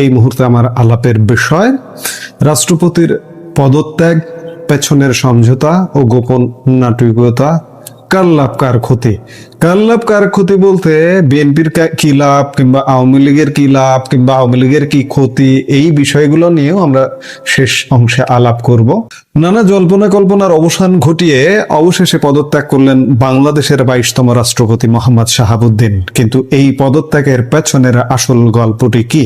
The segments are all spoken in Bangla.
এই মুহূর্তে আমার আলাপের বিষয় রাষ্ট্রপতির পদত্যাগ, পেছনের সমঝোতা ও গোপন নাটকীয়তা। কার লাভ কার ক্ষতি? কার লাভ কার ক্ষতি বলতে বিএনপির কি লাভ কিংবা আওয়ামী লীগের কি লাভ কিংবা আওয়ামী লীগের কি ক্ষতি, এই বিষয়গুলো নিয়েও আমরা শেষ অংশে আলাপ করব। নানা জল্পনা কল্পনার অবসান ঘটিয়ে অবশেষে পদত্যাগ করলেন বাংলাদেশের 22তম রাষ্ট্রপতি মোহাম্মদ শাহাবুদ্দিন। কিন্তু এই পদত্যাগের পেছনের আসল গল্পটি কি?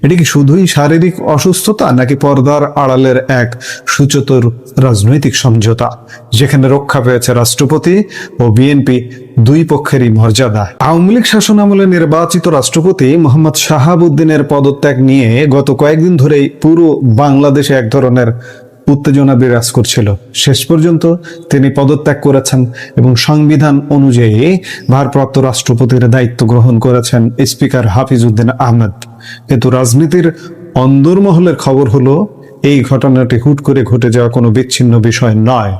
এটি কি শুধুই শারীরিক অসুস্থতা, নাকি পর্দার আড়ালের এক সুচতুর রাজনৈতিক সমঝোতা, যেখানে রক্ষা পেয়েছে রাষ্ট্রপতি ও বিএনপি দুই পক্ষেরই মর্যাদা? আওয়ামী লীগ শাসন আমলে নির্বাচিত রাষ্ট্রপতি মোহাম্মদ শাহাবুদ্দিনের পদত্যাগ নিয়ে গত কয়েকদিন ধরেই পুরো বাংলাদেশে এক ধরনের উত্তেজনা বিরাজ করছিল। শেষ পর্যন্ত তিনি পদত্যাগ করেছেন এবং সংবিধান অনুযায়ী ভারপ্রাপ্ত রাষ্ট্রপতির দায়িত্ব গ্রহণ করেছেন স্পিকার হাফিজউদ্দিন আহমেদ। কিন্তু রাজনীতির অন্দরমহলের খবর হলো এই ঘটনাটি হুট করে ঘটে যাওয়া কোনো বিচ্ছিন্ন বিষয় নয়।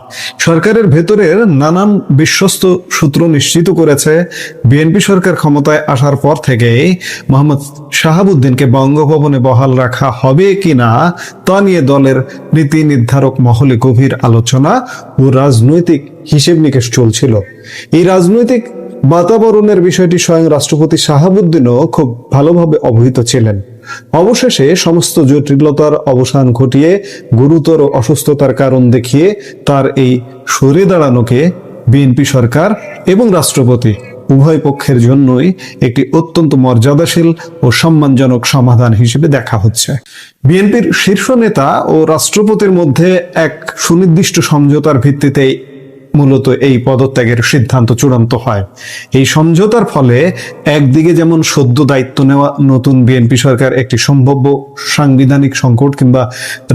সরকারের ভেতরের নানান বিশ্বস্ত সূত্র নিশ্চিত করেছে, বিএনপি সরকার ক্ষমতায় আসার পর থেকেই মোহাম্মদ শাহাবুদ্দিনকে বঙ্গভবনে বহাল রাখা হবে কিনা তা নিয়ে দলের নীতি নির্ধারক মহলে গভীর আলোচনা ও রাজনৈতিক হিসেব নিকেশ চলছিল। এই রাজনৈতিক বাতাবরণের বিষয়টি স্বয়ং রাষ্ট্রপতি শাহাবুদ্দিনও খুব ভালোভাবে অবহিত ছিলেন। অবশেষে সমস্ত জটিলতার অবসান ঘটিয়ে গুরুতর অসুস্থতার কারণ দেখিয়ে তার এই সরে দাঁড়ানোকে বিএনপি সরকার এবং রাষ্ট্রপতি উভয় পক্ষের জন্যই একটি অত্যন্ত মর্যাদাশীল ও সম্মানজনক সমাধান হিসেবে দেখা হচ্ছে। বিএনপির শীর্ষ নেতা ও রাষ্ট্রপতির মধ্যে এক সুনির্দিষ্ট সমঝোতার ভিত্তিতে মূলত এই পদত্যাগের সিদ্ধান্ত চূড়ান্ত হয়। এই সমঝোতার ফলে একদিকে যেমন সদ্য দায়িত্ব নেওয়া নতুন বিএনপি সরকার একটি সম্ভাব্য সাংবিধানিক সংকট কিংবা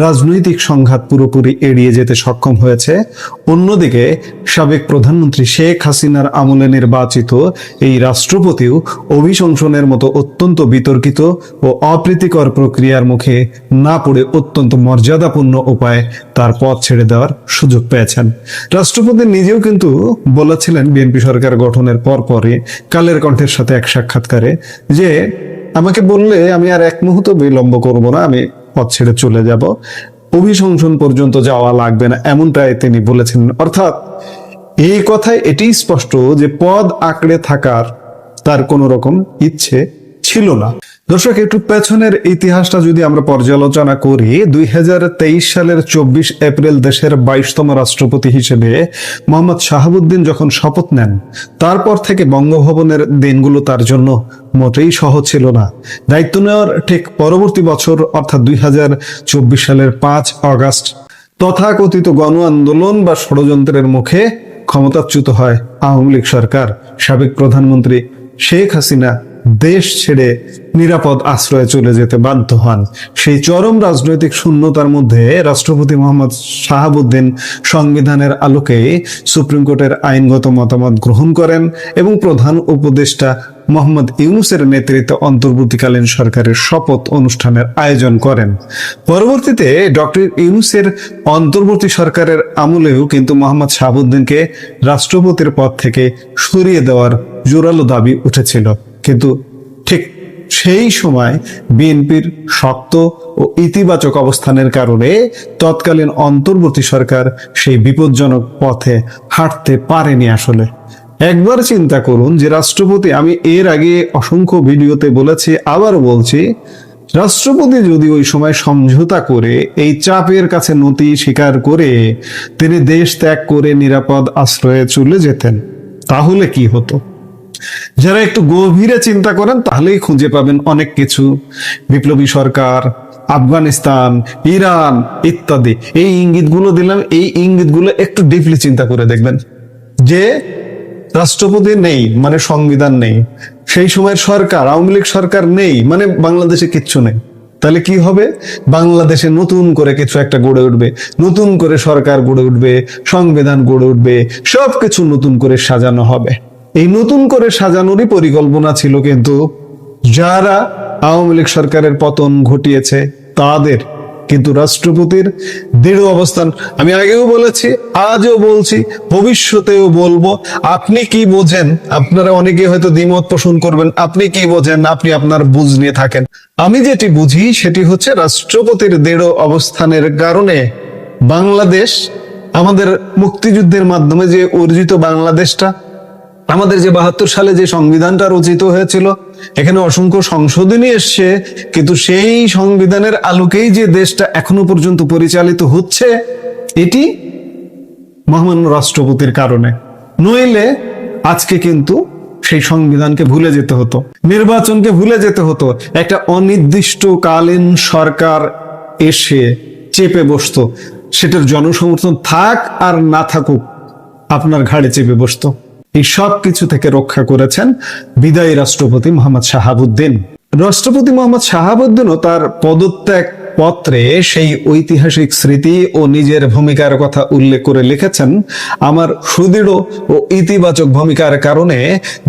রাজনৈতিক সংঘাত পুরোপুরি এড়িয়ে যেতে সক্ষম হয়েছে, অন্যদিকে সাবেক প্রধানমন্ত্রী শেখ হাসিনার আমলে নির্বাচিত এই রাষ্ট্রপতিও অভিশংসনের মতো অত্যন্ত বিতর্কিত ও অপ্রীতিকর প্রক্রিয়ার মুখে না পড়ে অত্যন্ত মর্যাদাপূর্ণ উপায়ে তার পদ ছেড়ে দেওয়ার সুযোগ পেয়েছেন। রাষ্ট্রপতি নিজেও কিন্তু বলেছিলেন বিএনপি সরকার গঠনের পরপরই কালের কণ্ঠের সাথে এক সাক্ষাৎকারে যে, আমাকে বললে আমি আর এক মুহূর্ত বিলম্ব করব না, আমি পদ ছেড়ে চলে যাব, অভিশংসন পর্যন্ত যাওয়া লাগবে না, এমনটাই তিনি বলেছিলেন। অর্থাৎ এই কথায় এটি স্পষ্ট যে পদ আঁকড়ে থাকার তার কোনো রকম ইচ্ছে ছিল না। দর্শক, একটু পেছনের ইতিহাসটা যদি আমরা পর্যালোচনা করি, 2023 সালের 24 এপ্রিল দেশের 22তম রাষ্ট্রপতি হিসেবে মোহাম্মদ শাহাবুদ্দিন যখন শপথ নেন, তারপর থেকে বঙ্গভবনের দিনগুলো তার জন্য মোটেই সহজ ছিল না। দায়িত্ব নেওয়ার ঠিক পরবর্তী বছর অর্থাৎ 2024 সালের 5 আগস্ট তথাকথিত গণ আন্দোলন বা ষড়যন্ত্রের মুখে ক্ষমতাচ্যুত হয় আওয়ামী লীগ সরকার। সাবেক প্রধানমন্ত্রী শেখ হাসিনা দেশ ছেড়ে নিরাপদ আশ্রয়ে চলে যেতে বাধ্য হন। সেই চরম রাজনৈতিক শূন্যতার মধ্যে রাষ্ট্রপতি মোহাম্মদ শাহাবুদ্দিন সংবিধানের আলোকে সুপ্রিম কোর্টের আইনগত মতামত গ্রহণ করেন এবং প্রধান উপদেষ্টা মোহাম্মদ ইউনূসের নেতৃত্বে অন্তর্বর্তীকালীন সরকারের শপথ অনুষ্ঠানের আয়োজন করেন। পরবর্তীতে ডক্টর ইউনূসের অন্তর্বর্তী সরকারের আমলেও কিন্তু মোহাম্মদ শাহাবুদ্দিনকে রাষ্ট্রপতির পদ থেকে সরিয়ে দেওয়ার জোরালো দাবি উঠেছিল। কিন্তু ঠিক সেই সময় বিএনপির শক্ত ও ইতিবাচক অবস্থানের কারণে তৎকালীন অন্তর্বর্তী সরকার সেই বিপজ্জনক পথে হাঁটতে পারেনি। আসলে একবার চিন্তা করুন যে রাষ্ট্রপতি, আমি এর আগে অসংখ্য ভিডিওতে বলেছি, আবার বলছি, রাষ্ট্রপতি যদি ওই সময় সমঝোতা করে এই চাপের কাছে নতি স্বীকার করে তিনি দেশ ত্যাগ করে নিরাপদ আশ্রয়ে চলে যেতেন, তাহলে কি হতো? যারা একটু গভীরে চিন্তা করেন তাহলেই খুঁজে পাবেন অনেক কিছু। বিপ্লবী সরকার, আফগানিস্তান, ইরান ইত্যাদি, এই ইঙ্গিতগুলো দিলাম, এই ইঙ্গিতগুলো একটু ডিপলি চিন্তা করে দেখবেন যে রাষ্ট্রপতি নেই মানে সংবিধান নেই, সেই সময়ের সরকার আওয়ামী লীগ সরকার নেই মানে বাংলাদেশে কিচ্ছু নেই। তাহলে কি হবে? বাংলাদেশে নতুন করে কিছু একটা গড়ে উঠবে, নতুন করে সরকার গড়ে উঠবে, সংবিধান গড়ে উঠবে, সবকিছু নতুন করে সাজানো হবে। এই নতুন করে সাজানোরই পরিকল্পনা ছিল, কিন্তু যারা আওয়ামী লীগ সরকারের পতন ঘটিয়েছে তাদের কিন্তু রাষ্ট্রপতির দৃঢ় অবস্থান, আমি আগেও বলেছি, আজও বলছি, ভবিষ্যতেও বলবো, আপনি কি বোঝেন? আপনারা অনেকে হয়তো দ্বিমত পোষণ করবেন, আপনি কি বোঝেন, আপনি আপনার বুঝ নিয়ে থাকেন। আমি যেটি বুঝি সেটি হচ্ছে রাষ্ট্রপতির দৃঢ় অবস্থানের কারণে বাংলাদেশ, আমাদের মুক্তিযুদ্ধের মাধ্যমে যে অর্জিত বাংলাদেশটা, আমাদের যে 72 সালে যে সংবিধানটা রচিত হয়েছিল, এখানে অসংখ্য সংশোধনী এসছে, কিন্তু সেই সংবিধানের আলোকেই যে দেশটা এখনো পর্যন্ত পরিচালিত হচ্ছে, এটি মহামান্য রাষ্ট্রপতির কারণে। নইলে আজকে কিন্তু সেই সংবিধানকে ভুলে যেতে হতো, নির্বাচনকে ভুলে যেতে হতো, একটা অনির্দিষ্টকালীন সরকার এসে চেপে বসতো, সেটার জনসমর্থন থাক আর না থাকুক আপনার ঘাড়ে চেপে বসতো। এই সব কিছু থেকে রক্ষা করেছেন বিদায়ী রাষ্ট্রপতি মোহাম্মদ শাহাবুদ্দিন। রাষ্ট্রপতি মোহাম্মদ শাহাবুদ্দিনও তার পদত্যাগ পত্রে সেই ঐতিহাসিক স্মৃতি ও নিজের ভূমিকার কথা উল্লেখ করে লিখেছেন, আমার সুদৃঢ় ও ইতিবাচক ভূমিকার কারণে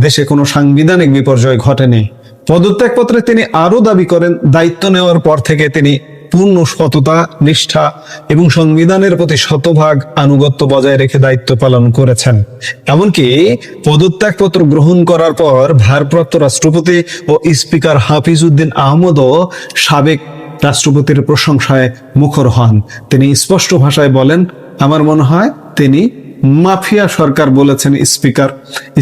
দেশে কোনো সাংবিধানিক বিপর্যয় ঘটেনি। পদত্যাগপত্রে তিনি আরো দাবি করেন, দায়িত্ব নেওয়ার পর থেকে তিনি পূর্ণ সততা, নিষ্ঠা এবং সংবিধানের প্রতি শতভাগ আনুগত্য বজায় রেখে দায়িত্ব পালন করেছেন। এমনকি পদত্যাগপত্র গ্রহণ করার পর ভারপ্রাপ্ত রাষ্ট্রপতি ও স্পিকার হাফিজ উদ্দিন আহমদও সাবেক রাষ্ট্রপতির প্রশংসায় মুখর হন। তিনি স্পষ্ট ভাষায় বলেন, আমার মনে হয় তিনি মাফিয়া সরকার বলেছেন স্পিকার।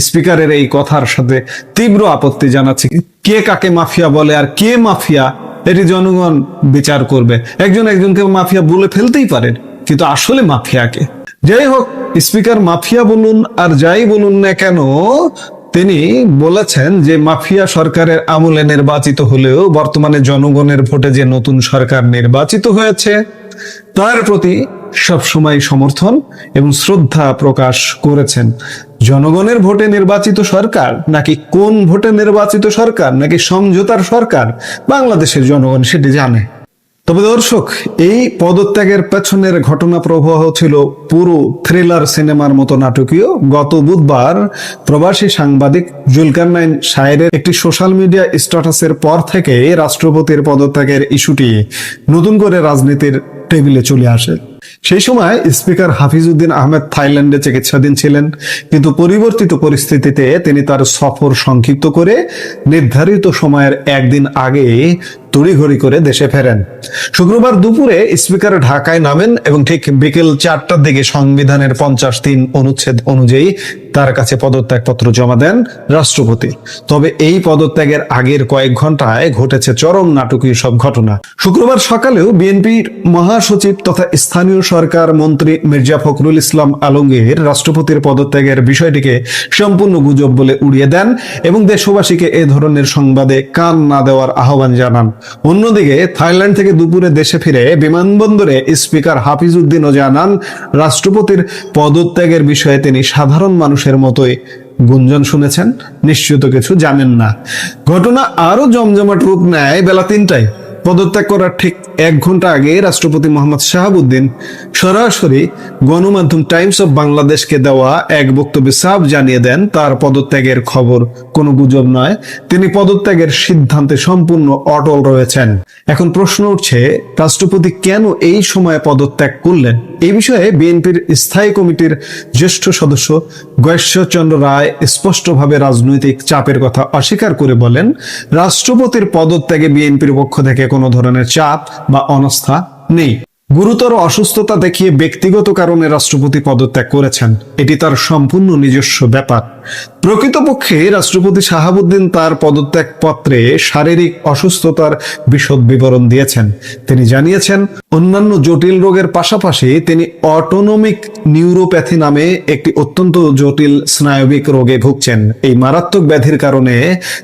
স্পিকারের এই কথার সাথে তীব্র আপত্তি জানাচ্ছি। কে কাকে মাফিয়া বলে আর কে মাফিয়া, এটি জনগণ বিচার করবে। একজন একজনকে মাফিয়া বলে ফেলতেই পারেন, কিন্তু আসলে মাফিয়াকে। যাই হোক, স্পিকার মাফিয়া বলুন আর যাই বলুন না কেন, তিনি বলেছেন যে মাফিয়া সরকারের আমলে নির্বাচিত হলেও বর্তমানে জনগণের ভোটে যে নতুন সরকার নির্বাচিত হয়েছে তার প্রতি সবসময় সমর্থন এবং শ্রদ্ধা প্রকাশ করেছেন। জনগণের ভোটে নির্বাচিত সরকার নাকি কোন ভোটে নির্বাচিত সরকার নাকি সমঝোতার সরকার, বাংলাদেশের জনগণ সেটি জানে। তবে দর্শক, এই পদত্যাগের পেছনের ঘটনা প্রবাহ ছিল পুরো থ্রিলার সিনেমার মতো নাটকীয়। গত বুধবার প্রবাসী সাংবাদিক জুলকারনাইন শায়েরের একটি সোশ্যাল মিডিয়া স্ট্যাটাসের পর থেকে রাষ্ট্রপতির পদত্যাগের ইস্যুটি নতুন করে রাজনীতির টেবিলে চলে আসে। সেই সময় স্পিকার হাফিজ উদ্দিন আহমেদ থাইল্যান্ডে চিকিৎসাধীন ছিলেন, কিন্তু পরিবর্তিত পরিস্থিতিতে তিনি তার সফর সংক্ষিপ্ত করে নির্ধারিত সময়ের একদিন আগে তড়িঘড়ি করে দেশে ফেরেন। শুক্রবার দুপুরে স্পিকার ঢাকায় নামেন এবং ঠিক বিকেল 4টার দিকে সংবিধানের 53 অনুচ্ছেদ অনুযায়ী তার কাছে পদত্যাগপত্র জমা দেন রাষ্ট্রপতি। তবে এই পদত্যাগের আগের কয়েক ঘন্টায় ঘটেছে চরম নাটকীয় সব ঘটনা। শুক্রবার সকালেও বিএনপির মহাসচিব তথা স্থানীয় সরকার মন্ত্রী মির্জা ফখরুল ইসলাম আলমগীর রাষ্ট্রপতির পদত্যাগের বিষয়টিকে সম্পূর্ণ গুজব বলে উড়িয়ে দেন এবং দেশবাসীকে এ ধরনের সংবাদে কান না দেওয়ার আহ্বান জানান। অন্যদিকে থাইল্যান্ড থেকে দুপুরে দেশে ফিরে বিমানবন্দরে স্পিকার হাফিজ উদ্দিনও জানান, রাষ্ট্রপতির পদত্যাগের বিষয়ে তিনি সাধারণ মানুষের মতোই গুঞ্জন শুনেছেন, নিশ্চিত কিছু জানেন না। ঘটনা আরো জমজমাট রূপ নেয় বেলা 3টায়। পদত্যাগ করার ঠিক 1 ঘন্টা আগে রাষ্ট্রপতি মোহাম্মদ শাহাবুদ্দিন সরাসরি গণমাধ্যম টাইমস অফ বাংলাদেশকে দেওয়া এক বক্তব্যে সাফ জানিয়ে দেন, তার পদত্যাগের খবর কোনো গুজব নয়, তিনি পদত্যাগের সিদ্ধান্তে সম্পূর্ণ অটল রয়েছেন। এখন প্রশ্ন উঠছে, রাষ্ট্রপতি কেন এই সময়ে পদত্যাগ করলেন? এই বিষয়ে বিএনপির স্থায়ী কমিটির জ্যেষ্ঠ সদস্য গয়েশ্বরচন্দ্র রায় স্পষ্টভাবে রাজনৈতিক চাপের কথা অস্বীকার করে বলেন, রাষ্ট্রপতির পদত্যাগে বিএনপির পক্ষ থেকে কোনো ধরনের চাপ বা অনাস্থা নেই। গুরুতর অসুস্থতা দেখিয়ে ব্যক্তিগত কারণে রাষ্ট্রপতি পদত্যাগ করেছেন, এটি তার সম্পূর্ণ নিজস্ব ব্যাপার। প্রকৃতপক্ষে রাষ্ট্রপতি শাহাবুদ্দিন তার পদত্যাগ পত্রে শারীরিক অসুস্থতার বিশদ বিবরণ দিয়েছেন। তিনি জানিয়েছেন, অন্যান্য জটিল রোগের পাশাপাশি তিনি অটোনমিক নিউরোপ্যাথি নামে একটি অত্যন্ত জটিল স্নায়বিক রোগে ভুগছেন। এই মারাত্মক ব্যাধির কারণে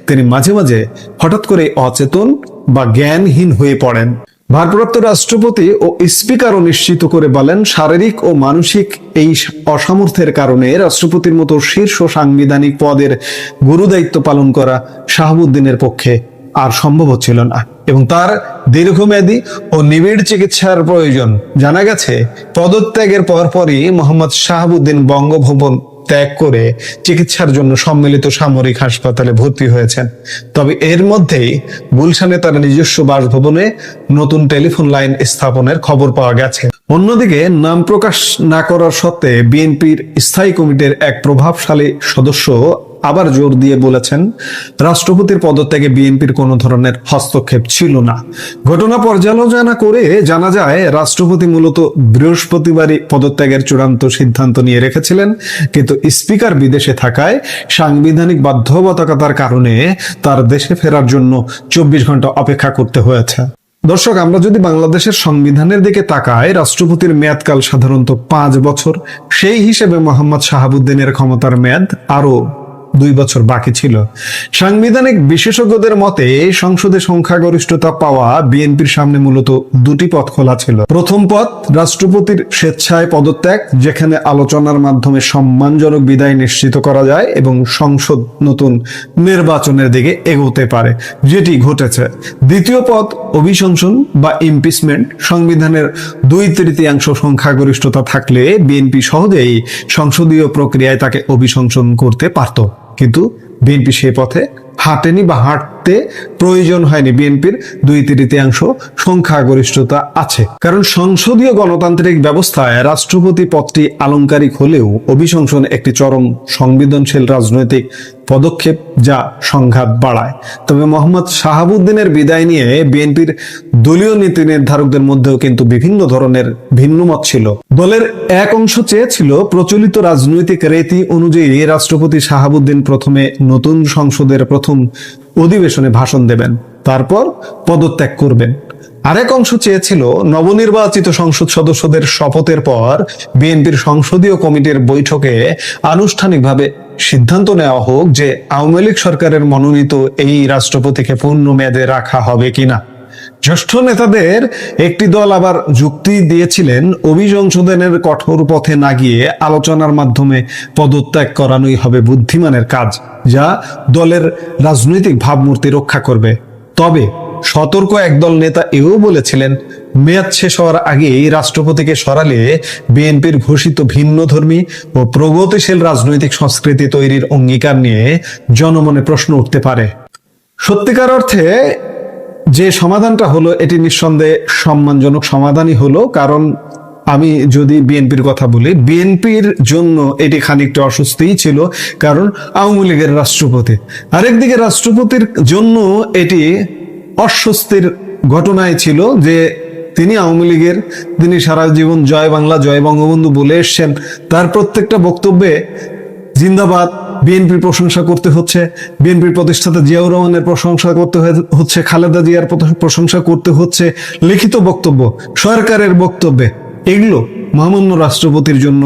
তিনি মাঝে মাঝে হঠাৎ করে অচেতন বা জ্ঞানহীন হয়ে পড়েন। ভারপ্রাপ্ত রাষ্ট্রপতি ও স্পিকারও নিশ্চিত করে বলেন, শারীরিক ও মানসিক এই অসামর্থ্যের কারণে রাষ্ট্রপতির মতো শীর্ষ সাংবিধানিক পদের গুরুদায়িত্ব পালন করা শাহাবুদ্দিনের পক্ষে আর সম্ভব হচ্ছিল না এবং তার দীর্ঘমেয়াদী ও নিবিড় চিকিৎসার প্রয়োজন। জানা গেছে, পদত্যাগের পরপরই মোহাম্মদ শাহাবুদ্দিন বঙ্গভবন ত্যাগ করে চিকিৎসার জন্য সম্মিলিত সামরিক হাসপাতালে ভর্তি হয়েছেন। তবে এর মধ্যেই গুলশানে তার নিজস্ব বাসভবনে নতুন টেলিফোন লাইন স্থাপনের খবর পাওয়া গেছে। অন্যদিকে নাম প্রকাশ না করার সত্ত্বে বিএনপির স্থায়ী কমিটির এক প্রভাবশালী সদস্য আবার জোর দিয়ে বলেছেন, রাষ্ট্রপতির পদত্যাগে বিএনপির কোনো ধরনের হস্তক্ষেপ ছিল না। ঘটনা পর্যালোচনা করে জানা যায়, রাষ্ট্রপতি মূলত বৃহস্পতিবারই পদত্যাগের চূড়ান্ত সিদ্ধান্ত নিয়ে রেখেছিলেন, কিন্তু স্পিকার বিদেশে থাকায় সাংবিধানিক বাধ্যবাধকতার কারণে তার দেশে ফেরার জন্য 24 ঘন্টা অপেক্ষা করতে হয়েছে। দর্শক, আমরা যদি বাংলাদেশের সংবিধানের দিকে তাকাই, রাষ্ট্রপতির মেয়াদকাল সাধারণত 5 বছর। সেই হিসেবে মোহাম্মদ শাহাবুদ্দিনের ক্ষমতার মেয়াদ আরো 2 বছর বাকি ছিল। সাংবিধানিক বিশেষজ্ঞদের মতে সংসদে সংখ্যাগরিষ্ঠতা পাওয়া বিএনপির সামনে মূলত 2টি পথ খোলা ছিল। প্রথম পথ রাষ্ট্রপতির স্বেচ্ছায় পদত্যাগ, যেখানে আলোচনার মাধ্যমে সম্মানজনক বিদায় নিশ্চিত করা যায় এবং সংসদ নতুন নির্বাচনের দিকে এগোতে পারে, যেটি ঘটেছে। দ্বিতীয় পথ অভিশংসন বা ইমপিচমেন্ট। সংবিধানের 2/3 সংখ্যাগরিষ্ঠতা থাকলে বিএনপি সহজেই সংসদীয় প্রক্রিয়ায় তাকে অভিশংসন করতে পারত, কিন্তু বিএনপি সেই পথে হাঁটেনি বা হাঁটতে প্রয়োজন হয়নি। বিএনপির 2/3 সংখ্যাগরিষ্ঠতা আছে, কারণ সংসদীয় গণতান্ত্রিক ব্যবস্থায় রাষ্ট্রপতি পদটি আলংকারিক হলেও অভিশংসন একটি চরম সংবেদনশীল রাজনৈতিক পদক্ষেপ যা সংঘাত বাড়ায়। তবে মোহাম্মদ শাহাবুদ্দিনের বিদায় নিয়ে বিএনপির দলীয় নীতি নির্ধারকদের মধ্যেও কিন্তু বিভিন্ন ধরনের ভিন্নমত ছিল। দলের এক অংশ চেয়েছিল প্রচলিত রাজনৈতিক রীতি অনুযায়ী রাষ্ট্রপতি শাহাবুদ্দিন প্রথমে নতুন সংসদের প্রথম অধিবেশনে ভাষণ দেবেন, তারপর পদত্যাগ করবেন। আরেক অংশ চেয়েছিল নবনির্বাচিত সংসদ সদস্যদের শপথের পর বিএনপির সংসদীয় কমিটির বৈঠকে আনুষ্ঠানিকভাবে সিদ্ধান্ত নেওয়া হোক যে আওয়ামী লীগ সরকারের মনোনীত এই রাষ্ট্রপতিকে পূর্ণ মেয়াদে রাখা হবে কিনা। জ্যেষ্ঠ নেতাদের একটি দল আবার যুক্তি দিয়েছিলেন, অভিসংশোধনের কঠোর পথে না গিয়ে আলোচনার মাধ্যমে পদত্যাগ করানোই হবে বুদ্ধিমানের কাজ, যা দলের রাজনৈতিক ভাবমূর্তি রক্ষা করবে। তবে সতর্ক একদল নেতা এও বলেছিলেন, মেয়াদ শেষ হওয়ার আগেই রাষ্ট্রপতিকে সরালে বিএনপির ঘোষিত ভিন্নধর্মী ও প্রগতিশীল রাজনৈতিক সংস্কৃতি তৈরির অঙ্গীকার নিয়ে জনমনে প্রশ্ন উঠতে পারে। সত্যিকার অর্থে যে সমাধানটা হলো, এটি নিঃসন্দেহে সম্মানজনক সমাধানই হলো। কারণ আমি যদি বিএনপির কথা বলি, বিএনপির জন্য এটি খানিকটা অস্বস্তিই ছিল, কারণ আওয়ামী লীগের রাষ্ট্রপতি। আরেকদিকে রাষ্ট্রপতির জন্য এটি অস্বস্তির ঘটনাই ছিল যে তিনি আওয়ামী লীগের, তিনি সারা জীবন জয় বাংলা জয় বঙ্গবন্ধু বলে এসছেন। তার প্রত্যেকটা বক্তব্যে জিন্দাবাদ, বিএনপির প্রশংসা করতে হচ্ছে, বিএনপির প্রতিষ্ঠাতা জিয়াউর রহমানের প্রশংসা করতে হচ্ছে, খালেদা জিয়ার প্রশংসা করতে হচ্ছে, লিখিত বক্তব্য, সরকারের বক্তব্যে। এগুলো মহামান্য রাষ্ট্রপতির জন্য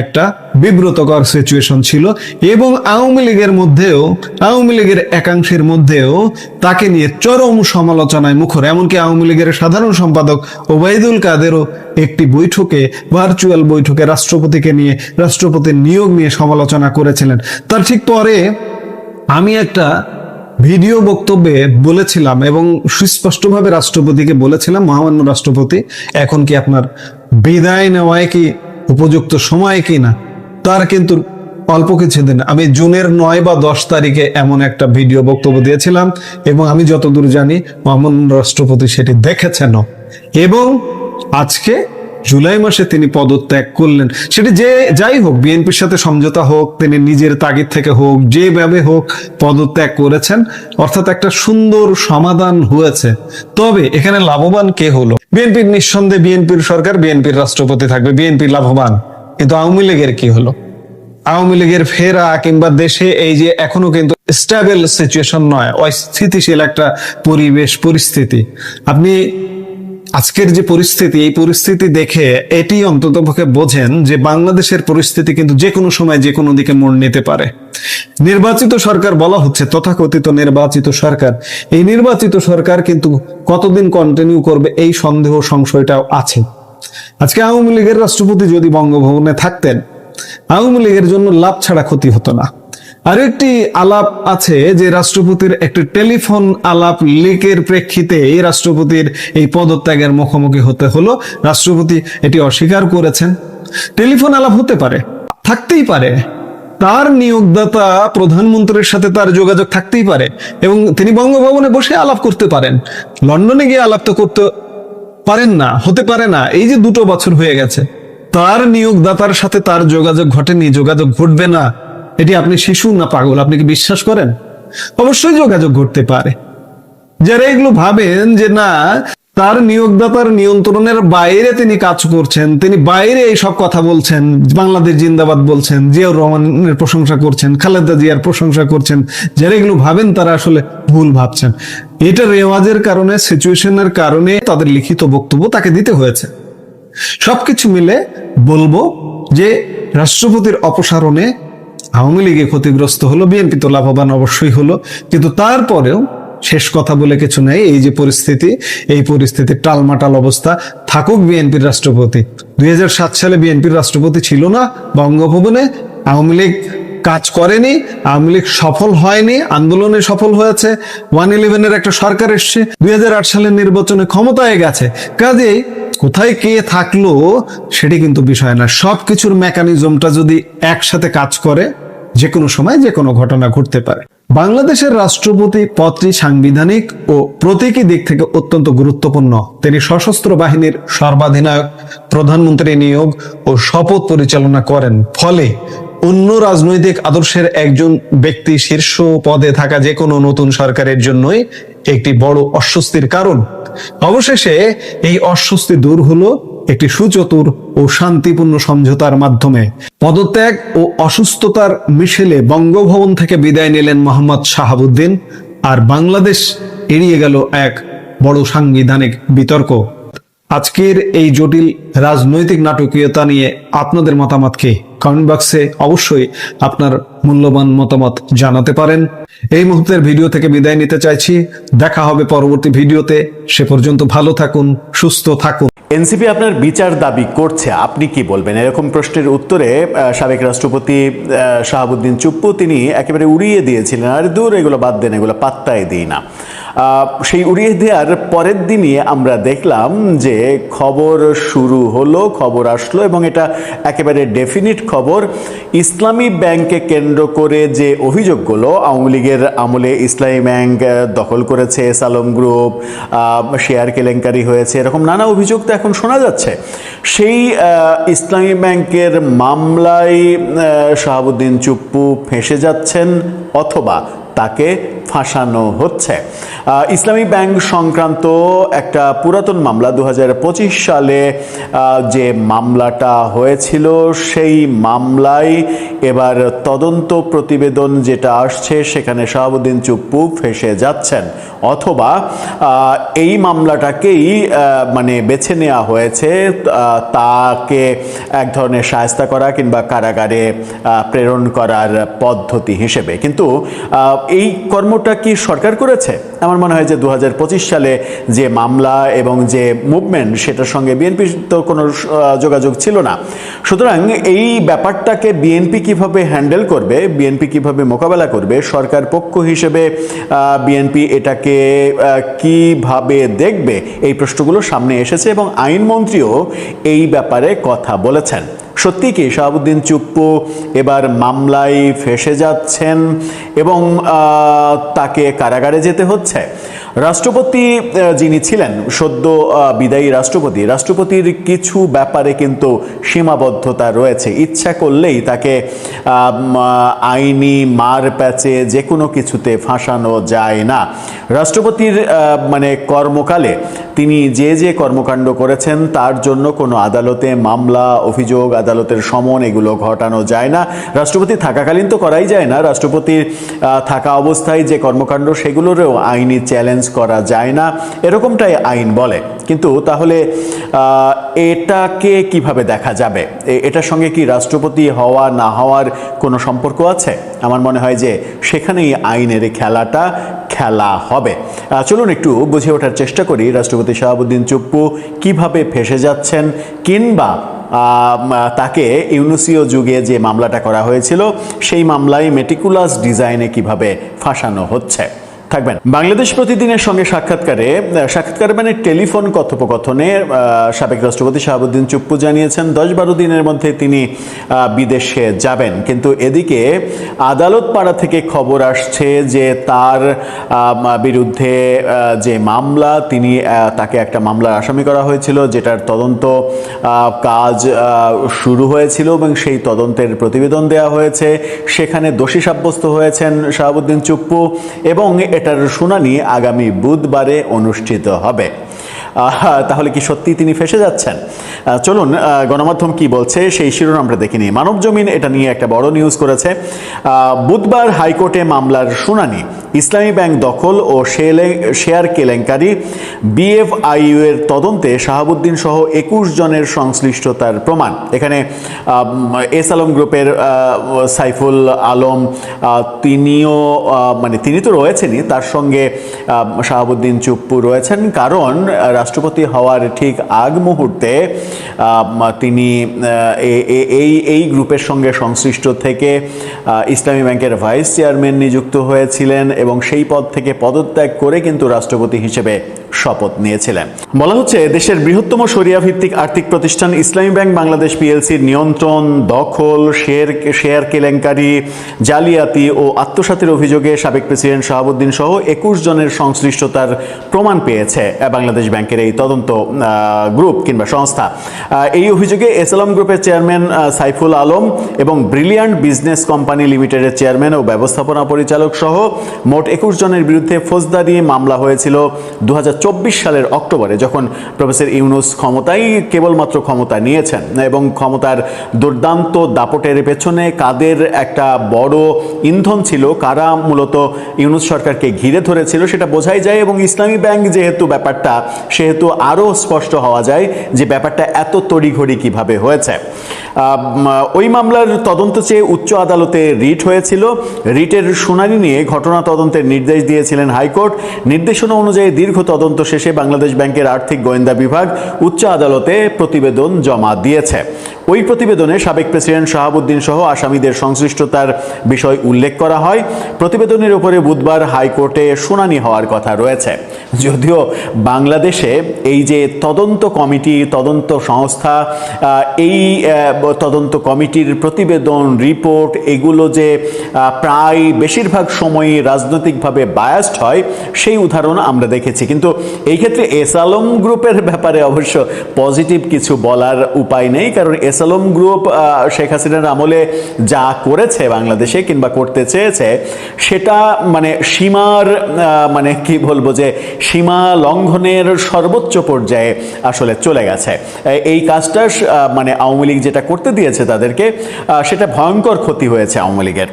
একটা বিব্রতকর সিচুয়েশন ছিল এবং আওয়ামী লীগের একাংশের মধ্যেও তাকে নিয়ে চরম সমালোচনায় মুখর। এমনকি আওয়ামী লীগের সাধারণ সম্পাদক ওবায়দুল কাদেরও একটি বৈঠকে, ভার্চুয়াল বৈঠকে রাষ্ট্রপতিকে নিয়ে, রাষ্ট্রপতির নিয়োগ নিয়ে সমালোচনা করেছিলেন। তার ঠিক পরে আমি একটা ভিডিও বক্তব্যে বলেছিলাম এবং সুস্পষ্টভাবে রাষ্ট্রপতিকে বলেছিলাম, মহামান্য রাষ্ট্রপতি, এখন কি আপনার বিদায় নেওয়ায় কি উপযুক্ত সময় কি না? তার কিন্তু অল্প কিছুদিন, আমি জুনের 9 বা 10 তারিখে এমন একটা ভিডিও বক্তব্য দিয়েছিলাম এবং আমি যতদূর জানি মহামান্য রাষ্ট্রপতি সেটি দেখেছেন এবং আজকে জুলাই মাসে তিনি পদত্যাগ করলেন। সেটি যাই হোক, বিএনপির সাথে সমঝোতা হোক, তিনি নিজের তাগিদ থেকে হোক, যেভাবে হোক পদত্যাগ করেছেন, অর্থাৎ একটা সুন্দর সমাধান হয়েছে। তবে এখানে লাভবান কে হলো? বিএনপির নিঃসন্দেহে বিএনপির সরকার, বিএনপির রাষ্ট্রপতি থাকবে, বিএনপি লাভবান। কিন্তু আওয়ামী লীগের কি হলো? আওয়ামী লীগের ফেরা কিংবা দেশে এই যে এখনো কিন্তু স্টেবল সিচুয়েশন নয়, অস্থিতিশীল একটা পরিস্থিতি। আপনি আজকের যে পরিস্থিতি, এই পরিস্থিতি দেখে এটি অন্ততপক্ষে বোঝেন যে বাংলাদেশের পরিস্থিতি কিন্তু যে কোনো সময় যে কোনো দিকে মোড় নিতে পারে। নির্বাচিত সরকার বলা হচ্ছে, তথাকথিত নির্বাচিত সরকার, এই নির্বাচিত সরকার কিন্তু কতদিন কন্টিনিউ করবে এই সন্দেহ সংশয়টাও আছে। আজকে আওয়ামী লীগের রাষ্ট্রপতি যদি বঙ্গভবনে থাকতেন, আওয়ামী লীগের জন্য লাভ ছাড়া ক্ষতি হতো না। আর একটি আলাপ আছে যে রাষ্ট্রপতির একটি টেলিফোন আলাপ লিকের প্রেক্ষিতে এই রাষ্ট্রপতির এই পদত্যাগের মুখোমুখি হতে হলো। রাষ্ট্রপতি এটি অস্বীকার করেছেন। টেলিফোন আলাপ হতে পারে, থাকতেই পারে, তার নিয়োগদাতা প্রধানমন্ত্রীর সাথে তার যোগাযোগ থাকতেই পারে এবং তিনি বঙ্গভবনে বসে আলাপ করতে পারেন। লন্ডনে গিয়ে আলাপ তো করতে পারেন না, হতে পারে না। এই যে 2 বছর হয়ে গেছে, তার নিয়োগদাতার সাথে তার যোগাযোগ ঘটেনি, যোগাযোগ ঘটবে না, এটি আপনি শিশু না পাগল? আপনি কি বিশ্বাস করেন? অবশ্যই যোগাযোগ ঘটতে পারে। যারা এগুলো ভাবেন যে না, তার নিয়োগদাতার নিয়ন্ত্রণের বাইরে তিনি কাজ করছেন, তিনি বাইরে এই সব কথা বলছেন, বাংলাদেশ জিন্দাবাদ বলছেন, জিয়াউর রহমানের প্রশংসা করছেন, খালেদা জিয়ার প্রশংসা করছেন, যারা এগুলো ভাবেন তারা আসলে ভুল ভাবছেন। এটা রেওয়াজের কারণে, সিচুয়েশনের কারণে তাদের লিখিত বক্তব্য তাকে দিতে হয়েছে। সবকিছু মিলে বলবো যে রাষ্ট্রপতির অপসারণে আওয়ামী লীগে ক্ষতিগ্রস্ত হলো, বিএনপি তো লাভবান অবশ্যই হলো, কিন্তু তারপরেও শেষ কথা বলে কিছু নাই। এই যে পরিস্থিতি, এই পরিস্থিতি টালমাটাল অবস্থা, থাকুক বিএনপির রাষ্ট্রপতি। 2007 সালে বিএনপির রাষ্ট্রপতি ছিল না বঙ্গভবনে, আওয়ামী লীগ কাজ করেনি, আওয়ামী লীগ সফল হয়নি, আন্দোলনে সফল হয়েছে, 111-এর একটা সরকার এসছে, 2008 সালের নির্বাচনে ক্ষমতায় গেছে। কাজেই কোথায় কে থাকলো সেটি কিন্তু বিষয় না। সবকিছুর মেকানিজমটা যদি একসাথে কাজ করে, যে কোনো সময় যে কোনো ঘটনা ঘটতে পারে। বাংলাদেশের রাষ্ট্রপতি পদটি সাংবিধানিক ও প্রতীকী দিক থেকে অত্যন্ত গুরুত্বপূর্ণ। তিনি সশস্ত্র বাহিনীর সর্বাধিনায়ক, প্রধানমন্ত্রী নিয়োগ ও শপথ পরিচালনা করেন। ফলে অন্য রাজনৈতিক আদর্শের একজন ব্যক্তি শীর্ষ পদে থাকা যে কোনো নতুন সরকারের জন্যই একটি বড় অস্বস্তির কারণ। অবশেষে এই অস্বস্তি দূর হলো একটি সুচতুর ও শান্তিপূর্ণ সমঝোতার মাধ্যমে। পদত্যাগ ও অসুস্থতার মিশেলে বঙ্গভবন থেকে বিদায় নিলেন মোহাম্মদ শাহাবুদ্দিন, আর বাংলাদেশ এড়িয়ে গেল এক বড় সাংবিধানিক বিতর্ক। আজকের এই জটিল রাজনৈতিক নাটকীয়তা নিয়ে আপনাদের মতামত কি? কমেন্ট বক্সে অবশ্যই আপনার মূল্যবান মতামত জানাতে পারেন। এই মুহূর্তের ভিডিও থেকে বিদায় নিতে চাইছি। দেখা হবে পরবর্তী ভিডিওতে। সে পর্যন্ত ভালো থাকুন, সুস্থ থাকুন। এনসিপি আপনার বিচার দাবি করছে, আপনি কি বলবেন? এরকম প্রশ্নের উত্তরে সাবেক রাষ্ট্রপতি শাহাবুদ্দিন চুপ্পু তিনি একেবারে উড়িয়ে দিয়েছিলেন, আরে দূর, এগুলো বাদ দেন, এগুলো পাত্তাই দিই না। সেই উড়িয়ে দেওয়ার পরের দিনই আমরা দেখলাম যে খবর শুরু হলো, খবর আসলো, এবং এটা একেবারে ডেফিনিট খবর। ইসলামী ব্যাংককে কেন্দ্র করে যে অভিযোগগুলো, আওয়ামী লীগের আমলে ইসলামী ব্যাংক দখল করেছে, সালম গ্রুপ, শেয়ার কেলেঙ্কারি হয়েছে, এরকম নানা অভিযোগ তো এখন শোনা যাচ্ছে। সেই ইসলামী ব্যাংকের মামলায় শাহাবুদ্দিন চুপ্পু ফেঁসে যাচ্ছেন অথবা তাকে ফাঁসানো হচ্ছে। ইসলামী ব্যাংক সংক্রান্ত একটা পুরাতন মামলা 2025 সালে যে মামলাটা হয়েছিল, সেই মামলায় এবার তদন্ত প্রতিবেদন যেটা আসছে সেখানে শাহাবুদ্দিন চুপ্পু ফেঁসে যাচ্ছেন, অথবা এই মামলাটাকেই মানে বেছে নেওয়া হয়েছে তাকে এক ধরনের শায়েস্তা করা কিংবা কারাগারে প্রেরণ করার পদ্ধতি হিসেবে। কিন্তু এই কর্মটা কি সরকার করেছে? আমার মনে হয় যে 2025 সালে যে মামলা এবং যে মুভমেন্ট, সেটার সঙ্গে বিএনপির তো কোনো যোগাযোগ ছিল না। সুতরাং এই ব্যাপারটাকে বিএনপি কিভাবে হ্যান্ডেল করবে, বিএনপি কিভাবে মোকাবেলা করবে, সরকার পক্ষ হিসেবে বিএনপি এটাকে কিভাবে দেখবে, এই প্রশ্নগুলো সামনে এসেছে এবং আইনমন্ত্রীও এই ব্যাপারে কথা বলেছেন। সত্যি কি শাহাবুদ্দিন চুপ্পু এবার মামলায় ফেঁসে যাচ্ছেন এবং তাকে কারাগারে যেতে হচ্ছে? রাষ্ট্রপতি যিনি ছিলেন, সদ্য বিদায়ী রাষ্ট্রপতির কিছু ব্যাপারে কিন্তু সীমাবদ্ধতা রয়েছে। ইচ্ছা করলেই তাকে আইনি মার প্যাচে যে কোনো কিছুতে ফাঁসানো যায় না। রাষ্ট্রপতির মানে কর্মকালে তিনি যে যে কর্মকাণ্ড করেছেন তার জন্য কোনো আদালতে মামলা, অভিযোগ, আদালতের সমন এগুলো ঘটানো যায় না। রাষ্ট্রপতি থাকাকালীন তো করাই যায় না, রাষ্ট্রপতির থাকা অবস্থায় যে কর্মকাণ্ড সেগুলোরও আইনি চ্যালেঞ্জ করা যায় না, এরকমটাই আইন বলে। কিন্তু তাহলে এটাকে কিভাবে দেখা যাবে? এটার সঙ্গে কি রাষ্ট্রপতি হওয়া না হওয়ার কোনো সম্পর্ক আছে? আমার মনে হয় যে সেখানেই আইনের খেলাটা খেলা হবে। চলুন একটু বুঝে ওঠার চেষ্টা করি রাষ্ট্রপতি শাহাবুদ্দিন চুপ্পু কিভাবে ফেঁসে যাচ্ছেন, কিংবা তাকে ইউনুসীয় যুগে যে মামলাটা করা হয়েছিল সেই মামলায় মেটিকুলাস ডিজাইনে কিভাবে ফাঁসানো হচ্ছে। থাকবেন। বাংলাদেশ প্রতিদিনের সঙ্গে সাক্ষাৎকারে মানে টেলিফোন কথোপকথনে সাবেক রাষ্ট্রপতি শাহাবুদ্দিন চুপ্পু জানিয়েছেন 10-12 দিনের মধ্যে তিনি বিদেশে যাবেন। কিন্তু এদিকে আদালত পাড়া থেকে খবর আসছে যে তার বিরুদ্ধে যে মামলা, তাকে একটা মামলার আসামি করা হয়েছিল, যেটার তদন্ত কাজ শুরু হয়েছিল এবং সেই তদন্তের প্রতিবেদন দেওয়া হয়েছে। সেখানে দোষী সাব্যস্ত হয়েছেন শাহাবুদ্দিন চুপ্পু এবং এটার শুনানি আগামী বুধবারে অনুষ্ঠিত হবে। তাহলে কি সত্যি তিনি ফেঁসে যাচ্ছেন? চলুন গণমাধ্যম কি বলছে সেই শিরোনাম আমরা দেখে নিই। মানবজমিন এটা নিয়ে একটা বড় নিউজ করেছে। বুধবার হাইকোর্টে মামলার শুনানি, ইসলামী ব্যাংক দখল ও শেয়ার কেলেঙ্কারি, বিএফআইইউ এর তদন্তে শাহাবুদ্দিন সহ 21 জনের সংশ্লিষ্টতার প্রমাণ। এখানে এস আলম গ্রুপের সাইফুল আলম তিনি তো রয়েছেনই, তার সঙ্গে শাহাবুদ্দিন চুপ্পু রয়েছেন, কারণ রাষ্ট্রপতি হওয়ার ঠিক আগ মুহূর্তে তিনি এই গ্রুপের সঙ্গে সংশ্লিষ্ট থেকে ইসলামী ব্যাংকের ভাইস চেয়ারম্যান নিযুক্ত হয়েছিলেন এবং সেই পদ থেকে পদত্যাগ করে কিন্তু রাষ্ট্রপতি হিসেবে শপথ নিয়েছিলেন। বলা হচ্ছে দেশের বৃহত্তম শরিয়া ভিত্তিক আর্থিক প্রতিষ্ঠান ইসলামী ব্যাংক বাংলাদেশ পিএলসির নিয়ন্ত্রণ, দখল, শেয়ার কেলেঙ্কারি, জালিয়াতি ও আত্মসাতের অভিযোগে সাবেক প্রেসিডেন্ট শাহাবুদ্দিন সহ 21 জনের সংশ্লিষ্টতার প্রমাণ পেয়েছে বাংলাদেশ ব্যাংকের এই তদন্ত গ্রুপ কিংবা সংস্থা। এই অভিযোগে এস আলম গ্রুপের চেয়ারম্যান সাইফুল আলম এবং ব্রিলিয়ান্ট বিজনেস কোম্পানি লিমিটেডের চেয়ারম্যান ও ব্যবস্থাপনা পরিচালক সহ মোট 21 জনের বিরুদ্ধে ফৌজদারি মামলা হয়েছিল 2024 সালের অক্টোবরে, যখন প্রফেসর ইউনূস কেবলমাত্র ক্ষমতা নিয়েছেন এবং ক্ষমতার দুর্দান্ত দাপটের পেছনে কাদের একটা বড় ইন্ধন ছিল, কারা মূলত ইউনূস সরকারকে ঘিরে ধরেছিল সেটা বোঝাই যায়। এবং ইসলামী ব্যাংক যেহেতু ব্যাপারটা, সেহেতু আরও স্পষ্ট হওয়া যায় যে ব্যাপারটা এত তড়িঘড়ি কিভাবে হয়েছে। ওই মামলার তদন্ত চেয়ে উচ্চ আদালতে রিট হয়েছিল। রিটের শুনানি নিয়ে ঘটনা তদন্তের নির্দেশ দিয়েছিলেন হাইকোর্ট। নির্দেশনা অনুযায়ী দীর্ঘ তদন্ত শেষে বাংলাদেশ ব্যাংকের আর্থিক গোয়েন্দা বিভাগ উচ্চ আদালতে প্রতিবেদন জমা দিয়েছে। ওই প্রতিবেদনে সাবেক প্রেসিডেন্ট শাহাবুদ্দিন সহ আসামিদের সংশ্লিষ্টতার বিষয় উল্লেখ করা হয়। প্রতিবেদনের উপরে বুধবার হাইকোর্টে শুনানি হওয়ার কথা রয়েছে। যদিও বাংলাদেশে এই যে তদন্ত কমিটি, তদন্ত সংস্থা, এই তদন্ত কমিটির প্রতিবেদন, রিপোর্ট, এগুলো যে প্রায় বেশিরভাগ সময়ই রাজনৈতিকভাবে বায়াসড হয় সেই উদাহরণ আমরা দেখেছি। কিন্তু এই ক্ষেত্রে এস আলম গ্রুপের ব্যাপারে অবশ্য পজিটিভ কিছু বলার উপায় নেই, কারণ এস আলম গ্রুপ শেখ হাসিনার আমলে যা করেছে বাংলাদেশে কিংবা করতে চেয়েছে সেটা সীমা লঙ্ঘনের সর্বোচ্চ পর্যায়ে আসলে চলে গেছে। এই কাজটা আওয়ামী লীগ যেটা করতে দিয়েছে তাদেরকে, সেটা ভয়ঙ্কর ক্ষতি হয়েছে আওয়ামী লীগের।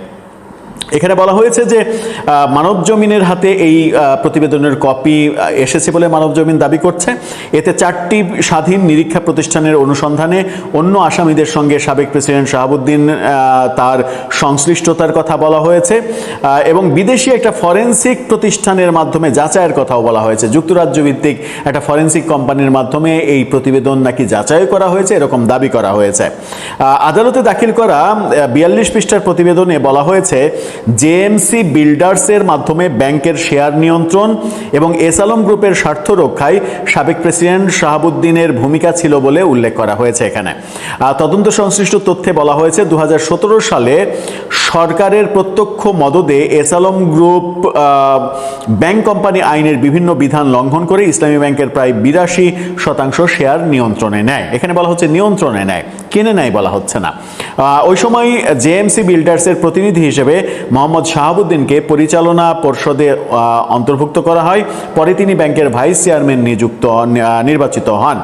এখানে বলা হয়েছে যে মানবজমিনের হাতে এই প্রতিবেদনের কপি এসেছে বলে মানবজমিন দাবি করছে। এতে 4টি স্বাধীন নিরীক্ষা প্রতিষ্ঠানের অনুসন্ধানে অন্য আসামিদের সঙ্গে সাবেক প্রেসিডেন্ট শাহাবুদ্দিন তার সংশ্লিষ্টতার কথা বলা হয়েছে এবং বিদেশি একটা ফরেনসিক প্রতিষ্ঠানের মাধ্যমে যাচাইয়ের কথাও বলা হয়েছে। যুক্তরাজ্য ভিত্তিক একটা ফরেনসিক কোম্পানির মাধ্যমে এই প্রতিবেদন নাকি যাচাই করা হয়েছে, এরকম দাবি করা হয়েছে। আদালতে দাখিল করা 42 পৃষ্ঠার প্রতিবেদনে বলা হয়েছে জেএমসি বিল্ডার্সের মাধ্যমে ব্যাংকের শেয়ার নিয়ন্ত্রণ এবং এস আলম গ্রুপের স্বার্থ রক্ষায় সাবেক প্রেসিডেন্ট শাহাবুদ্দিনের ভূমিকা ছিল বলে উল্লেখ করা হয়েছে। এখানে তদন্ত সংশ্লিষ্ট তথ্যে বলা হয়েছে 2017 সালে সরকারের প্রত্যক্ষ মদদে S Alam group bank company আইনের বিভিন্ন বিধান লঙ্ঘন করে ইসলামী ব্যাংকের প্রায় 82% শেয়ার নিয়ন্ত্রণে নেয়। এখানে বলা হচ্ছে নিয়ন্ত্রণে নেয়, কিনে নেয় বলা হচ্ছে না। ওই সময় জেএমসি বিল্ডার্সের প্রতিনিধি হিসেবে মোহাম্মদ শাহাবুদ্দিনকে পরিচালনা পর্ষদে অন্তর্ভুক্ত করা হয়। পরে তিনি ব্যাংকের ভাইস চেয়ারম্যান নির্বাচিত হন।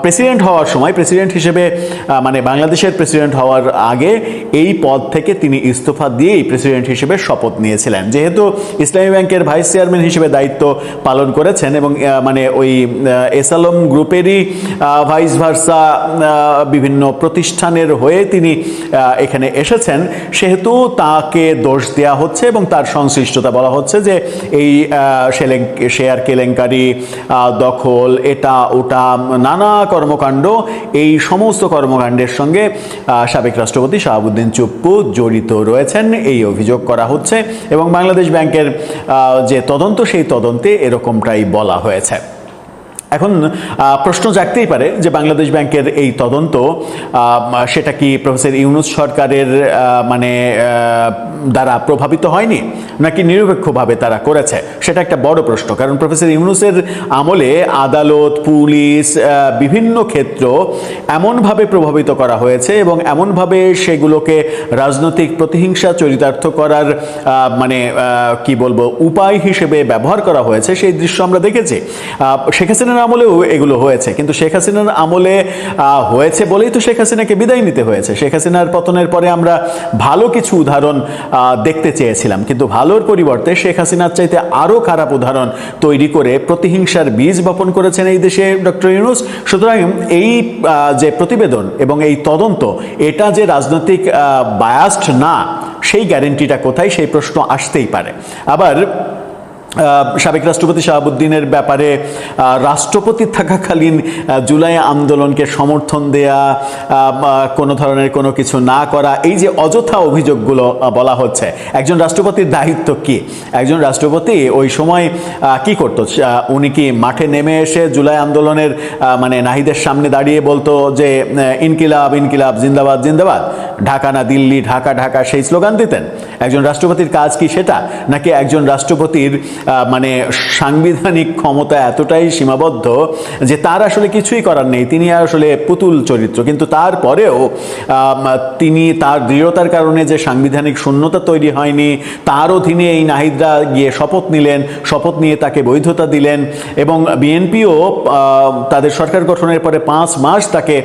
প্রেসিডেন্ট হওয়ার সময়, প্রেসিডেন্ট হিসেবে বাংলাদেশের প্রেসিডেন্ট হওয়ার আগে এই পদ থেকে তিনি ইস্তফা দিয়েই প্রেসিডেন্ট হিসেবে শপথ নিয়েছিলেন। যেহেতু ইসলামী ব্যাংকের ভাইস চেয়ারম্যান হিসেবে দায়িত্ব পালন করেছেন এবং ওই এস আলম গ্রুপেরই ভাইস ভার্সা বিভিন্ন প্রতিষ্ঠানের হয়ে তিনি এখানে এসেছেন, সেহেতু তাকে দোষ দেওয়া হচ্ছে এবং তার সংশ্লিষ্টতা বলা হচ্ছে যে এই শেয়ার কেলেঙ্কারি, দখল, এটা ওটা নানা কর্মকাণ্ড, এই সমস্ত কর্মকাণ্ডের সঙ্গে সাবেক রাষ্ট্রপতি শাহাবুদ্দিন চুপ্পু জড়িত রয়েছেন এই অভিযোগ করা হচ্ছে এবং বাংলাদেশ ব্যাংকের যে তদন্ত সেই তদন্তে এরকমটাই বলা হয়েছে। এখন প্রশ্ন জাগতেই পারে যে বাংলাদেশ ব্যাংকের এই তদন্ত সেটা কি প্রফেসর ইউনূস সরকারের দ্বারা প্রভাবিত হয়নি নাকি নিরপেক্ষভাবে তারা করেছে, সেটা একটা বড় প্রশ্ন। কারণ প্রফেসর ইউনূসের আমলে আদালত, পুলিশ, বিভিন্ন ক্ষেত্র এমনভাবে প্রভাবিত করা হয়েছে এবং এমনভাবে সেগুলোকে রাজনৈতিক প্রতিহিংসা চরিতার্থ করার উপায় হিসেবে ব্যবহার করা হয়েছে, সেই দৃশ্য আমরা দেখেছি। শেখ হাসিনার আমলেও এগুলো হয়েছে, কিন্তু শেখ হাসিনার আমলে হয়েছে বলেই তো শেখ হাসিনাকে বিদায় নিতে হয়েছে। শেখ হাসিনার পতনের পরে আমরা ভালো কিছু উদাহরণ দেখতে চেয়েছিলাম, কিন্তু ভালোর পরিবর্তে শেখ হাসিনার চাইতে আরও খারাপ উদাহরণ তৈরি করে প্রতিহিংসার বীজ বপন করেছেন এই দেশে ডক্টর ইউনূস। সুতরাং এই যে প্রতিবেদন এবং এই তদন্ত, এটা যে রাজনৈতিক বায়াসড না, সেই গ্যারেন্টিটা কোথায়, সেই প্রশ্ন আসতেই পারে। আবার সাবেক রাষ্ট্রপতি শাহাবুদ্দিনের ব্যাপারে রাষ্ট্রপতি থাকাকালীন জুলাই আন্দোলনকে সমর্থন দেয়া, কোনো ধরনের কোনো কিছু না করা, এই যে অযথা অভিযোগগুলো বলা হচ্ছে, একজন রাষ্ট্রপতির দায়িত্ব কি? একজন রাষ্ট্রপতি ওই সময় কি করত? উনি কি মাঠে নেমে এসে জুলাই আন্দোলনের নাহিদের সামনে দাঁড়িয়ে বলতো যে ইনকিলাব ইনকিলাব, জিন্দাবাদ জিন্দাবাদ, ঢাকা না দিল্লি, ঢাকা ঢাকা, সেই স্লোগান দিতেন? একজন রাষ্ট্রপতির কাজ কি সেটা? নাকি একজন রাষ্ট্রপতির সাংবিধানিক ক্ষমতা এতটাই সীমাবদ্ধ যে তার আসলে কিছুই করার নেই, তিনি আসলে পুতুল চরিত্র, কিন্তু তারপরেও তিনি তার দৃঢ়তার কারণে যে সাংবিধানিক শূন্যতা তৈরি হয়নি, তার অধীনে এই নাহিদরা গিয়ে শপথ নিলেন, শপথ নিয়ে তাকে বৈধতা দিলেন এবং বিএনপিও তাদের সরকার গঠনের পরে 5 মাস তাকে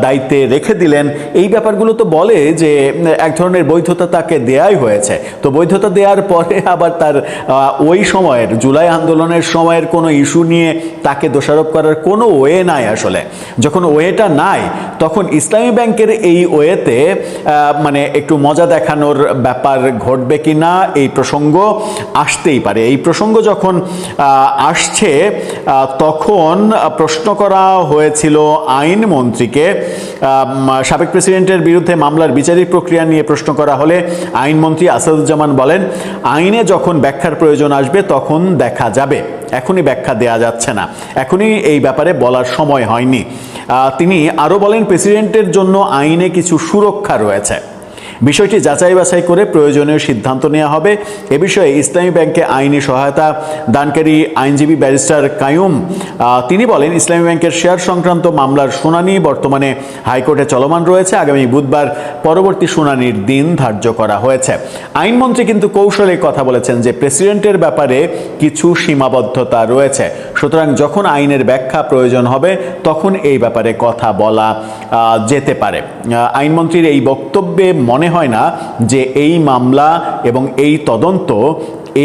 দায়িত্বে রেখে দিলেন। এই ব্যাপারগুলো তো বলে যে এক ধরনের বৈধতা তাকে দেয়াই হয়েছে। তো বৈধতা দেওয়ার পরে আবার তার ওই সময়ের জুলাই আন্দোলনের সময়ের কোনো ইস্যু নিয়ে তাকে দোষারোপ করার কোনো ওয়ে নাই। আসলে যখন ওয়েটা নাই, তখন ইসলামী ব্যাংকের এই ওয়েতে একটু মজা দেখানোর ব্যাপার ঘটবে কি না, এই প্রসঙ্গ আসতেই পারে। এই প্রসঙ্গ যখন আসছে, তখন প্রশ্ন করা হয়েছিল আইনমন্ত্রীকে। সাবেক প্রেসিডেন্টের বিরুদ্ধে মামলার বিচারিক প্রক্রিয়া নিয়ে প্রশ্ন করা হলে আইনমন্ত্রী আসাদুজ্জামান বলেন, আইনে যখন ব্যাখ্যার প্রয়োজন আসবে তখন দেখা যাবে, এখনই ব্যাখ্যা দেয়া যাচ্ছে না, এখনই এই ব্যাপারে বলার সময় হয়নি। তিনি আরও বলেন, প্রেসিডেন্টের জন্য আইনে কিছু সুরক্ষা রয়েছে, বিষয়টি যাচাই বাছাই করে প্রয়োজনীয় সিদ্ধান্ত নেওয়া হবে। এ বিষয়ে ইসলামী ব্যাংকে আইনি সহায়তা দানকারী আইনজীবী ব্যারিস্টার কায়ুম তিনি বলেন, ইসলামী ব্যাংকের শেয়ার সংক্রান্ত মামলার শুনানি বর্তমানে হাইকোর্টে চলমান রয়েছে। আগামী বুধবার পরবর্তী শুনানির দিন ধার্য করা হয়েছে। আইনমন্ত্রী কিন্তু কৌশলে কথা বলেছেন যে প্রেসিডেন্টের ব্যাপারে কিছু সীমাবদ্ধতা রয়েছে, সুতরাং যখন আইনের ব্যাখ্যা প্রয়োজন হবে তখন এই ব্যাপারে কথা বলা যেতে পারে। আইনমন্ত্রীর এই বক্তব্যে মনে হয় না যে এই মামলা এবং এই তদন্ত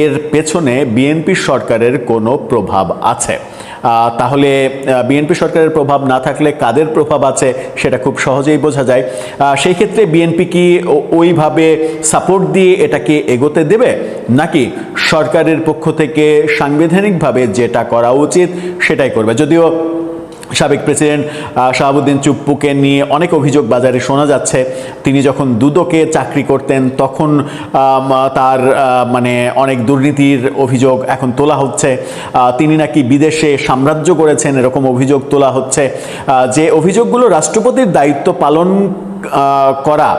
এর পেছনে বিএনপি সরকারের কোনো প্রভাব আছে। তাহলে বিএনপি সরকারের প্রভাব না থাকলে কাদের প্রভাব আছে সেটা খুব সহজেই বোঝা যায়। সেই ক্ষেত্রে বিএনপি কি ওইভাবে সাপোর্ট দিয়ে এটাকে এগোতে দেবে, নাকি সরকারের পক্ষ থেকে সাংবিধানিকভাবে যেটা করা উচিত সেটাই করবে? যদিও সাবেক প্রেসিডেন্ট শাহাবুদ্দিন চুপ্পুকে নিয়ে অনেক অভিযোগ বাজারে শোনা যাচ্ছে। তিনি যখন দুদকে চাকরি করতেন তখন তার অনেক দুর্নীতির অভিযোগ এখন তোলা হচ্ছে। তিনি নাকি বিদেশে সাম্রাজ্য করেছেন, এরকম অভিযোগ তোলা হচ্ছে। যে অভিযোগগুলো রাষ্ট্রপতির দায়িত্ব পালন করা,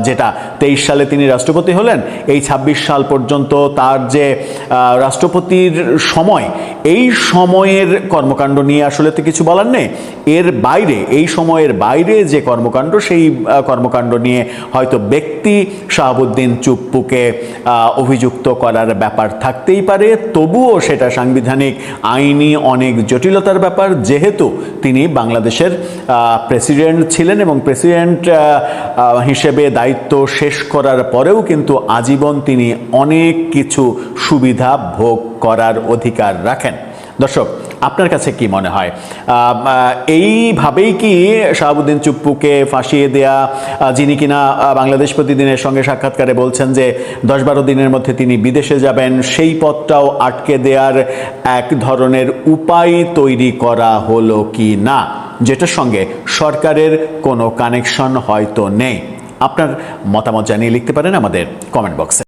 যেটা 23 সালে তিনি রাষ্ট্রপতি হলেন, এই 26 সাল পর্যন্ত তার যে রাষ্ট্রপতির সময়, এই সময়ের কর্মকাণ্ড নিয়ে আসলে তো কিছু বলার নেই। এর বাইরে, এই সময়ের বাইরে যে কর্মকাণ্ড, সেই কর্মকাণ্ড নিয়ে হয়তো ব্যক্তি শাহাবুদ্দিন চুপ্পুকে অভিযুক্ত করার ব্যাপার থাকতেই পারে। তবুও সেটা সাংবিধানিক আইনি অনেক জটিলতার ব্যাপার, যেহেতু তিনি বাংলাদেশের প্রেসিডেন্ট ছিলেন এবং প্রেসিডেন্ট হিসেবে দায়িত্ব শেষ করার পরেও কিন্তু আজীবন তিনি অনেক কিছু সুবিধা ভোগ করার অধিকার রাখেন। দর্শক, আপনার কাছে কি মনে হয় এইভাবেই কি শাহাবুদ্দিন চুপ্পুকে ফাঁসিয়ে দেয়া, যিনি কিনা বাংলাদেশ প্রতিদিনের সঙ্গে সাক্ষাৎকারে বলছেন যে 10-12 দিনের মধ্যে তিনি বিদেশে যাবেন, সেই পথটাও আটকে দেওয়ার এক ধরনের উপায় তৈরি করা হলো কি না, যেটার সঙ্গে সরকারের কোনো কানেকশন হয়তো নেই? আপনার মতামত জানিয়ে লিখতে পারেন আমাদের কমেন্ট বক্সে।